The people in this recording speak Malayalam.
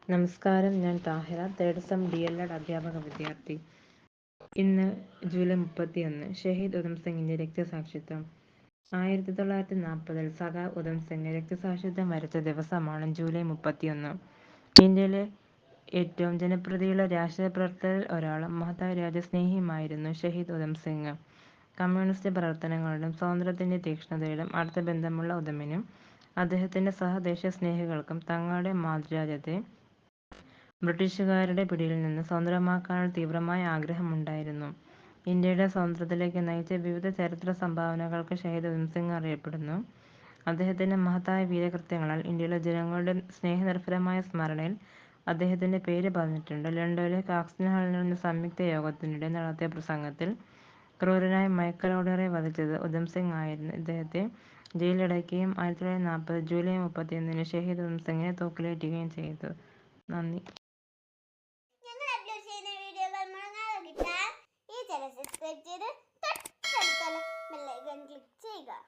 നമസ്കാരം, ഞാൻ താഹിറ, തേർഡ് സെം DLED അധ്യാപക വിദ്യാർത്ഥി. ഇന്ന് ജൂലൈ 31 ഷഹീദ് ഉധം സിംഗിന്റെ രക്തസാക്ഷിത്വം. 1940 സഖാവ് ഉധം സിംഗ് രക്തസാക്ഷിത്വം വരിച്ച ദിവസമാണ് ജൂലൈ 31. ഇന്ത്യയിലെ ഏറ്റവും ജനപ്രീതിയുള്ള രാഷ്ട്രീയ പ്രവർത്തകരിൽ ഒരാളും മഹത്തായ രാജ്യസ്നേഹിയുമായിരുന്നു ഷഹീദ് ഉധം സിംഗ്. കമ്മ്യൂണിസ്റ്റ് പ്രവർത്തനങ്ങളിലും സ്വാതന്ത്ര്യത്തിന്റെ തീക്ഷ്ണതയിലും അടുത്ത ബന്ധമുള്ള ഉധമിനും അദ്ദേഹത്തിന്റെ സഹദേശസ്നേഹികൾക്കും തങ്ങളുടെ മാതൃരാജ്യത്തെ ബ്രിട്ടീഷുകാരുടെ പിടിയിൽ നിന്ന് സ്വതന്ത്രമാക്കാനുള്ള തീവ്രമായ ആഗ്രഹമുണ്ടായിരുന്നു. ഇന്ത്യയുടെ സ്വാതന്ത്ര്യത്തിലേക്ക് നയിച്ച വിവിധ ചരിത്ര സംഭാവനകൾക്ക് ഷഹീദ് ഉധം സിംഗ് അറിയപ്പെടുന്നു. അദ്ദേഹത്തിന്റെ മഹത്തായ വീരകൃത്യങ്ങളാൽ ഇന്ത്യയിലെ ജനങ്ങളുടെ സ്നേഹനിർഭരമായ സ്മരണയിൽ അദ്ദേഹത്തിന്റെ പേര് പതിഞ്ഞിട്ടുണ്ട്. ലണ്ടനിലെ കാക്സൺ ഹാളിൽ നടന്ന സംയുക്ത യോഗത്തിനിടെ നടത്തിയ പ്രസംഗത്തിൽ ക്രൂരനായ മൈക്കൽ ഓർഡിനറെ വധിച്ചത് ഉധം സിംഗ് ആയിരുന്നു. ഇദ്ദേഹത്തെ ജയിലിലടയ്ക്കുകയും 1940 ജൂലൈ 31 ഷഹീദ് ഉധം സിംഗിനെ തൂക്കിലേറ്റുകയും ചെയ്തു. നന്ദി. ഞങ്ങൾ അപ്ലോഡ് ചെയ്യുന്ന വീഡിയോകൾ മുടങ്ങാതെ കിട്ടാൻ ഈ ചാനൽ സബ്സ്ക്രൈബ് ചെയ്ത് തൊട്ടടുത്തുള്ള ബെൽ ഐക്കൺ ക്ലിക്ക് ചെയ്യുക.